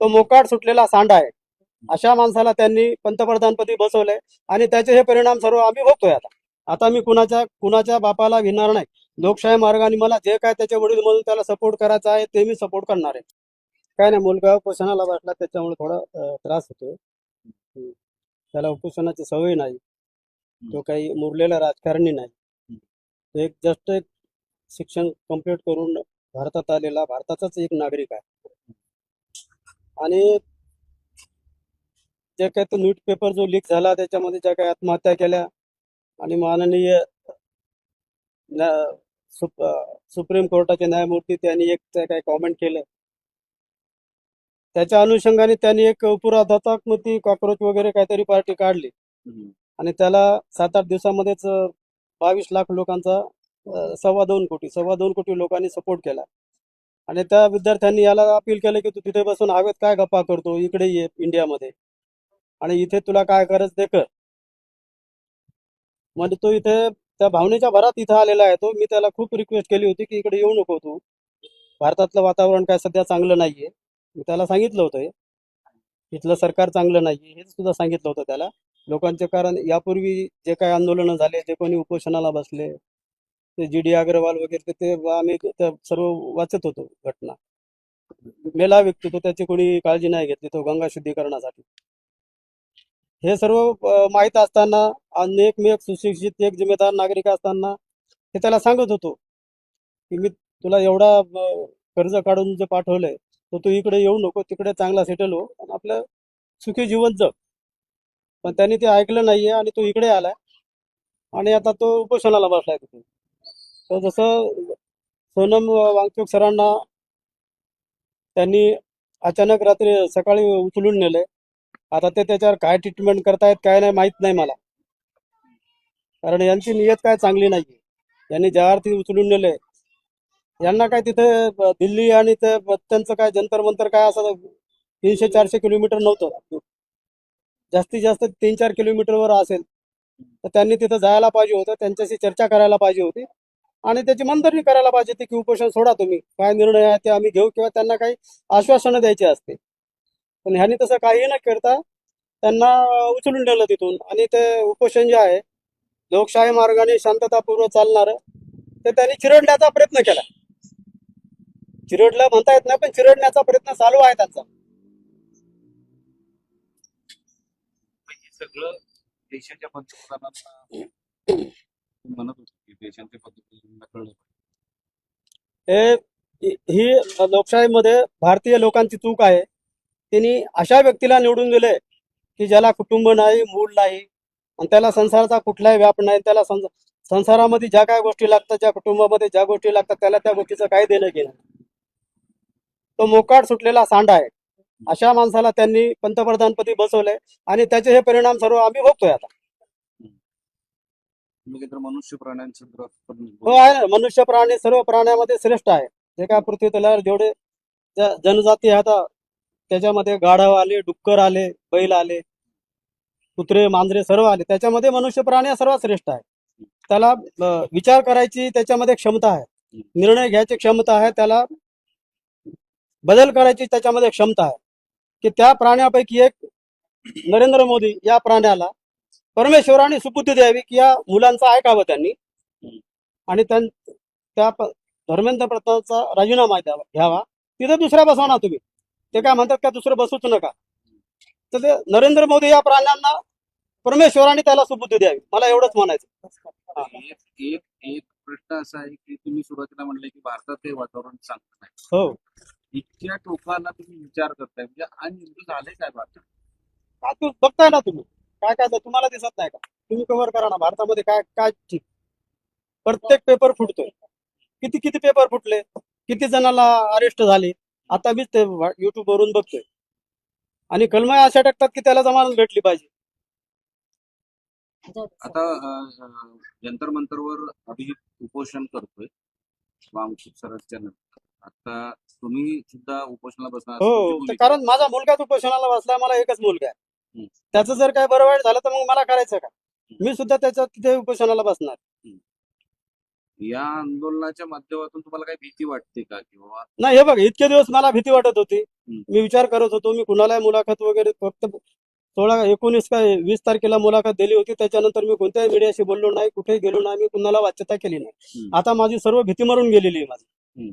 तो मोकाट सुटलेला सांडा आहे. अशा माणसाला त्यांनी पंतप्रधानपदी बसवलंय आणि त्याचे हे परिणाम सर्व आम्ही भोगतोय आता. आता मी कुणाच्या बापाला घेणार नाही. लोकशाही मार्गाने मला जे काय त्याचे वडील म्हणून त्याला सपोर्ट करायचा आहे ते मी सपोर्ट करणार आहे. काय नाही, मुलगा उपोषणाला बसला त्याच्यामुळे थोडा त्रास होतोय. त्याला उपोषणाची सवय नाही. तो काही मुरलेला राजकारणी नाही. एक जस्ट एक शिक्षण कंप्लीट करून भारतात आलेला भारताचाच एक नागरिक आहे. आणि जे काही तो न्यूज पेपर जो लीक झाला त्याच्यामध्ये ज्या काही आत्महत्या केल्या आणि माननीय सुप्रीम कोर्टाचे न्यायमूर्ती त्यांनी एक काही कॉमेंट केलं, त्याच्या अनुषंगाने त्यांनी एक उपराधात्मक कॉक्रोच वगैरे काहीतरी पार्टी काढली आणि त्याला 7-8 दिवसामध्येच 22 लाख लोकांचा 2.25 कोटी लोकांनी सपोर्ट केला. आणि त्या विद्यार्थ्यांनी याला अपील केलं की तू तिथे बसून हवेत काय गप्पा करतो, इकडे ये इंडियामध्ये आणि इथे तुला काय करायचं ते कर. म्हणजे तो इथे त्या भावनेच्या भरात इथं आलेला आहे. तो मी त्याला खूप रिक्वेस्ट केली होती की इकडे येऊ नको तू, भारतातलं वातावरण काय सध्या चांगलं नाहीये. मी त्याला सांगितलं होतं इथलं सरकार चांगलं नाहीये हे सुद्धा सांगितलं होतं त्याला. लोकांचे कारण यापूर्वी जे काही आंदोलनं झाले, जे कोणी उपोषणाला बसले, ते GD अग्रवाल वगैरे ते आम्ही सर्व वाचत होतो घटना. मेला व्यक्ती तो, त्याची कोणी काळजी नाही घेतली, तो गंगा शुद्धीकरणासाठी. हे सर्व माहीत असताना आणि एक सुशिक्षित एक जिम्मेदार नागरिक असताना हे त्याला सांगत होतो की मी तुला एवढा कर्ज काढून जे पाठवलंय तर तू इकडे येऊ नको, तिकडे चांगला सेटल हो आणि आपलं सुखी जीवन जग. पण त्यांनी ते ऐकलं नाहीये आणि तो इकडे आलाय आणि आता तो उपोषणाला बसलाय तिथे. तर जसं सोनम वांगचूक सरांना त्यांनी अचानक रात्री सकाळी उचलून नेलंय, आता ते त्याच्यावर काय ट्रीटमेंट करतायत काय नाही माहित नाही मला, कारण यांची नियत काय चांगली नाहीये. यांनी ज्या अर्थी उचलून नेले, यांना काय तिथे दिल्ली आणि ते त्यांचं काय जंतर मंतर काय असं 300-400 किलोमीटर नव्हतं, जास्तीत जास्त 3-4 किलोमीटरवर असेल. तर त्यांनी तिथं जायला पाहिजे होतं, त्यांच्याशी चर्चा करायला पाहिजे होती आणि त्याची मंतरणी करायला पाहिजे होती की उपोषण सोडा, तुम्ही काय निर्णय आहे ते आम्ही घेऊ, किंवा त्यांना काही आश्वासनं द्यायची असते. पण ह्यांनी तसं काही न करता त्यांना उचलून नेलं तिथून आणि ते उपोषण जे आहे लोकशाही मार्गाने शांततापूर्वक चालणार ते त्यांनी चिरडण्याचा प्रयत्न केला. चिरडला म्हणता येत नाही, पण चिरडण्याचा प्रयत्न चालू आहे त्यांचा. हे सगळं देशाच्या पंतप्रधानांना म्हणत होते की देशाच्या पंतप्रधानांना कळलं ही लोकशाहीमध्ये भारतीय लोकांची चूक आहे. त्यांनी अशा व्यक्तीला निवडून दिले की ज्याला कुटुंब नाही, मूल नाही आणि त्याला संसाराचा कुठलाही व्याप नाही. त्याला संसारामध्ये ज्या काय गोष्टी लागतात, ज्या कुटुंबामध्ये ज्या गोष्टी लागतात, त्याला त्या गोष्टीचं काही देणं घेणं. तो मोकाट सुटलेला सांडा आहे. अशा माणसाला त्यांनी पंतप्रधानपदी बसवलंय आणि त्याचे हे परिणाम सर्व आम्ही भोगतोय आता. म्हणजे तर मनुष्य प्राण्यांचं हो आहे ना, मनुष्य प्राणी सर्व प्राण्यामध्ये श्रेष्ठ आहे. जे काय पृथ्वी तलावर जेवढे जनजाती आहेत त्याच्यामध्ये गाढव आले, डुक्कर आले, बैल आले, कुत्रे, मांजरे सर्व आले, त्याच्यामध्ये मनुष्य प्राणी हा सर्वात श्रेष्ठ आहे. त्याला विचार करायची त्याच्यामध्ये क्षमता आहे, निर्णय घ्यायची क्षमता आहे, त्याला बदल करायची त्याच्यामध्ये क्षमता आहे. की त्या प्राण्यापैकी एक नरेंद्र मोदी या प्राण्याला परमेश्वराने सुबुद्धी द्यावी की या मुलांचं ऐकावं त्यांनी आणि त्या धर्मेंद्र प्रधानचा राजीनामा घ्यावा. तिथे दुसऱ्या बसवा ना तुम्ही. ते काय म्हणतात का दुसरं बसूच नका. तर ते नरेंद्र मोदी या प्राण्यांना परमेश्वराने त्याला सुबुद्धी द्यावी, मला एवढंच म्हणायचं. एक एक प्रश्न असा आहे की तुम्ही सुरुवातीला म्हणले की भारतात हे वातावरण चांगलं नाही. हो, इतक्या टोकाला तुम्ही विचार करताय म्हणजे आणि नेमकं झालंय काय भारतात? तू बघताय ना तुम्ही काय काय तुम्हाला दिसत नाही का? तुम्ही कव्हर करा ना भारतामध्ये काय काय ठीक. प्रत्येक पेपर फुटतोय. किती किती पेपर फुटले, किती जणांना अरेस्ट झाले, आता मीच ते युट्यूब वरून बघतोय. आणि कलमा अशा टाकतात की त्याला जमानत भेटली पाहिजे. आता जंतर मंतरवर अभिजित उपोषण करतोय वामसूक सरांच्या नंतर. आता तुम्ही सुद्धा उपोषणाला बसणार हो, कारण माझा मुलगाच उपोषणाला बसला, मला एकच मुलगा आहे. त्याचं जर काय बरं वाईट झालं तर मग मला करायचं का? मी सुद्धा त्याच्या तिथे उपोषणाला बसणार. या आंदोलनाच्या माध्यमातून तुम्हाला काही भीती वाटते का किंवा नाही, हे बघ, इतके दिवस मला भीती वाटत होती मी विचार करत होतो मी कुणाला मुलाखत वगैरे फक्त 19 का 20 तारखेला मुलाखत दिली होती. त्याच्यानंतर मी कोणत्याही मीडियाशी बोललो नाही, कुठेही गेलो नाही, मी कुणाला वाच्यता केली नाही. आता माझी सर्व भीती मरून गेलेली आहे माझी.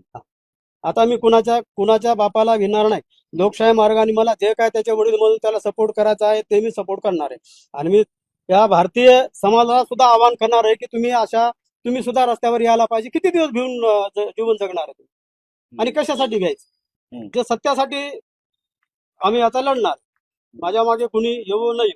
आता मी कुणाच्या बापाला घेणार नाही. लोकशाही मार्गाने मला जे काय त्याच्या वडील म्हणून त्याला सपोर्ट करायचा आहे ते मी सपोर्ट करणार आहे. आणि मी या भारतीय समाजाला सुद्धा आवाहन करणार आहे की तुम्ही सुद्धा रस्त्यावर यायला पाहिजे. किती दिवस घेऊन जीवन जगणार आहे तुम्ही? आणि कशासाठी घ्यायचं? जे सत्यासाठी आम्ही आता लढणार. माझ्या मागे कुणी येऊ नये.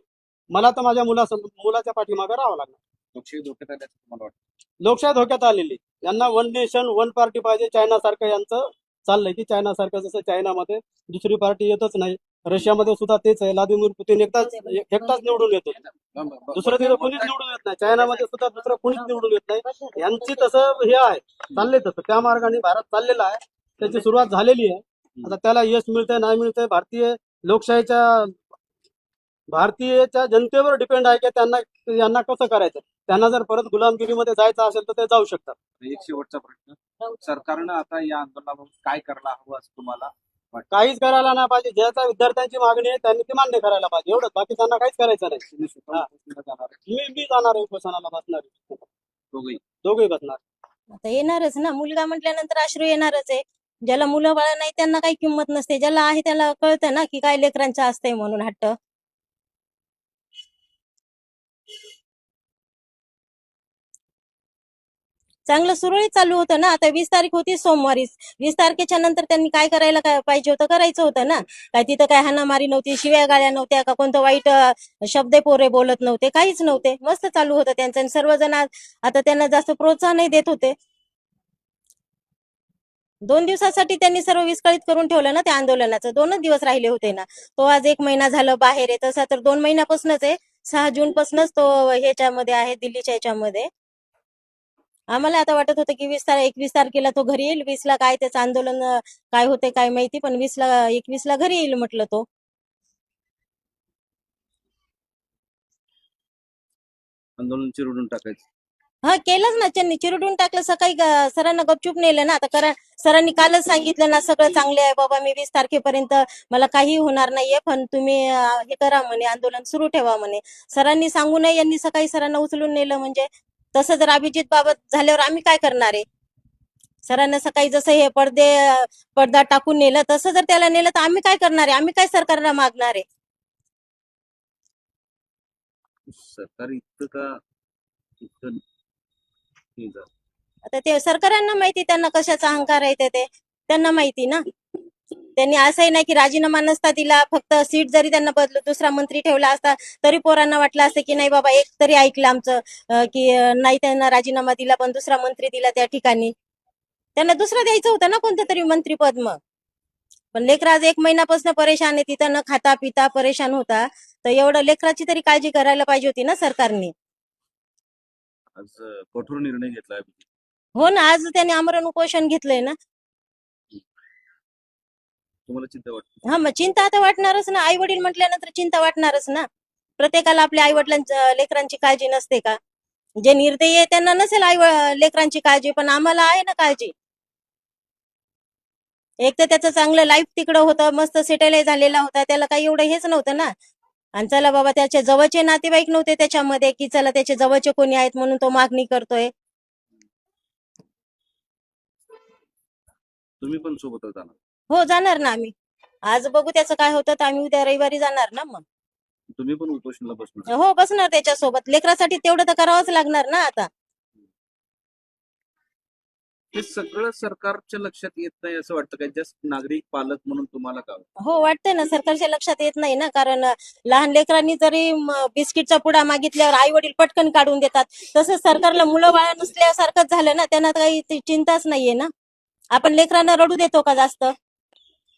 मला तर माझ्या मुलाच्या पाठीमागे राहावं लागणार. लोकशाही धोक्यात आल्याचं तुम्हाला वाटतं? लोकशाही धोक्यात आलेली. यांना वन नेशन वन पार्टी पाहिजे. चायना सारखं यांचं चाललंय की चायना सारखं, जसं चायनामध्ये दुसरी पार्टी येतच नाही. रशियामध्ये सुद्धा तेच आहे. व्लादिमीर पुतीन एकटाच निवडून येतो. दुसरं तिथं कोणीच निवडून येत नाही. चायनामध्ये सुद्धा दुसरं कोणीच निवडून येत नाही. यांची तसं हे आहे, चाललंय तसं. त्या मार्गाने भारत चाललेला आहे. त्याची सुरुवात झालेली आहे. आता त्याला यश मिळतंय नाही मिळतंय भारतीयच्या जनतेवर डिपेंड आहे की यांना कसं करायचं. त्यांना जर परत गुलामगिरीमध्ये जायचं असेल तर ते जाऊ शकतात. एक शेवटचा प्रश्न, सरकारनं आता या आंदोलनाबाबत काय करायला हवं असं तुम्हाला वाटतं? काहीच करायला नाही पाहिजे. ज्याचा विद्यार्थ्यांची मागणी आहे त्यांनी ती मान्य करायला पाहिजे, एवढंच. बाकी त्यांना काहीच करायचं नाही. तुम्ही स्वतः उपोषणाला जाणार आहे? मी जाणार आहे उपोषणाला, बसणार आहे. दोघेही बसणार. आता येणारच ना, मुलगा म्हटल्यानंतर अश्रू येणारच आहे. ज्याला मुलं बाळ नाही त्यांना काही किंमत नसते. ज्याला आहे त्याला कळतं ना की काय लेकरांचं असतंय म्हणून हट्ट. चांगलं सुरळीत चालू होतं ना. आता 20 तारीख होती सोमवारी. 20 तारखेच्या नंतर त्यांनी काय करायला पाहिजे होतं, करायचं होतं ना. काय तिथं काय हाणामारी नव्हती, शिव्या गाळ्या नव्हत्या का, कोणतं वाईट शब्द पोरे बोलत नव्हते, काहीच नव्हते. मस्त चालू होतं त्यांचं. आणि सर्वजण आता त्यांना जास्त प्रोत्साहनही देत होते. 2 दिवसासाठी त्यांनी सर्व विस्कळीत करून ठेवलं ना त्या आंदोलनाचं. 2च दिवस राहिले होते ना. तो आज 1 महिना झालं बाहेर आहे. तसा तर 2 महिन्यापासूनच आहे. 6 जून पासूनच तो ह्याच्यामध्ये आहे, दिल्लीच्या ह्याच्यामध्ये. आम्हाला आता वाटत होतं की 21 तारखेला तो घरी येईल. 20ला काय त्याचं आंदोलन काय होते काय माहिती, पण 21ला घरी येईल म्हटलं तो. आंदोलन चिरडून टाकायचं? हा, केलंच ना त्यांनी, चिरडून टाकलं. सकाळी सरांना गपचूप नेलं ना. आता सरांनी कालच सांगितलं ना सगळं चांगले आहे बाबा, मी 20 तारखेपर्यंत मला काही होणार नाहीये, पण तुम्ही हे करा म्हणे, आंदोलन सुरू ठेवा म्हणे. सरांनी सांगू नये, यांनी सकाळी सरांना उचलून नेलं. म्हणजे तसं जर अभिजित बाबत झाल्यावर आम्ही काय करणार आहे? सरांना सकाळी जसं हे पडदा टाकून नेलं, तसं जर त्याला नेलं तर आम्ही काय करणार आहे? आम्ही काय सरकारला मागणार आहे? सरकार इतकं का इतकं हे झालं? आता ते सरकारांना माहिती, त्यांना कशाचा अहंकार आहे ते त्यांना माहिती ना. त्यांनी असंही नाही की राजीनामा नसता दिला, फक्त सीट जरी त्यांना दुसरा मंत्री ठेवला असता तरी पोरांना वाटलं असतं की नाही बाबा, एक तरी ऐकलं आमचं, की नाही त्यांना राजीनामा दिला पण दुसरा मंत्री दिला त्या ठिकाणी. त्यांना दुसरं द्यायचं होतं ना कोणतं तरी मंत्रीपद. मग पण लेकरं आज 1 महिन्यापासून परेशान आहे, तिथं न खाता पिता परेशान होता. तर एवढं लेकराची तरी काळजी करायला पाहिजे होती ना सरकारने. आज कठोर निर्णय घेतलाय. हो ना, आज त्यांनी आमरण उपोषण घेतलंय ना. तुम्हाला चिंता वाटते? हा, मग चिंता आता वाटणारच ना. आई वडील म्हटल्यानंतर चिंता वाटणारच ना. प्रत्येकाला आपल्या आई वडिलांच्या लेकरांची काळजी नसते का? जे निर्दयी आहे त्यांना नसेल लेकरांची काळजी, पण आम्हाला आहे ना काळजी. एक तर त्याचं चांगलं लाईफ तिकडं होतं, मस्त सेटल झालेला होता, त्याला काही एवढं हेच नव्हतं ना. आणि चला बाबा, त्याचे जवळचे नातेवाईक नव्हते त्याच्यामध्ये की चला त्याचे जवळचे कोणी आहेत म्हणून तो मागणी करतोय. तुम्ही पण सोबतच जाणार? हो, जाणार ना आम्ही. आज बघू त्याचं काय होतं, तर आम्ही उद्या रविवारी जाणार ना. मग तुम्ही पण उपोषणाला बसणार? हो, बसणार त्याच्यासोबत. लेकरासाठी तेवढं तर करावंच लागणार ना आता. हे सगळं सरकारच्या लक्षात येत नाही असं वाटतं का? जस्ट नागरिक पालक म्हणून तुम्हाला का? हो, वाटतंय ना, सरकारच्या लक्षात येत नाही ना. कारण लहान लेकरांनी जरी बिस्किटचा पुडा मागितल्यावर आई वडील पटकन काढून देतात, तसं सरकारला मुलं बाळा नसल्यासारखंच झालं ना. त्यांना काही चिंताच नाहीये ना. आपण लेकरांना रडू देतो का जास्त?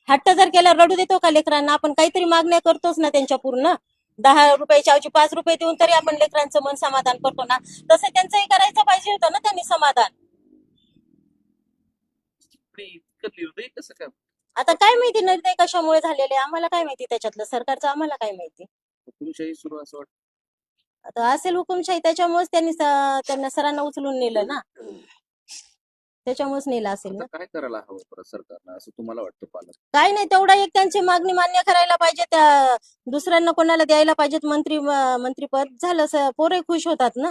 हट्ट जर केला रडू देतो का लेकरांना? आपण काहीतरी मागण्या करतोच ना त्यांच्या पूर्ण. 10 रुपयाच्या ऐवजी 5 रुपये देऊन तरी आपण लेकरांचं मन समाधान करतो ना. तसं त्यांचंही करायचं पाहिजे होतं ना त्यांनी समाधान. इतकं निर्दयी कसं काय? आता काय माहिती निर्णय कशामुळे झालेले, आम्हाला काय माहिती त्याच्यातलं, सरकारचं आम्हाला काय माहिती. हुकुमशाही सुरू असं वाटतं? आता असेल हुकुमशाही, त्याच्यामुळेच त्यांना सरांना उचलून नेलं ना. त्याच्यामुळेच नेला असेल ना. आता काय करायला हवं परत सरकारनं असं तुम्हाला वाटतं पालक? काय नाही, तेवढा एक त्यांची मागणी मान्य करायला पाहिजे, त्या दुसऱ्यांना कोणाला द्यायला पाहिजेत मंत्रीपद, झालं पोरे खुश होतात ना.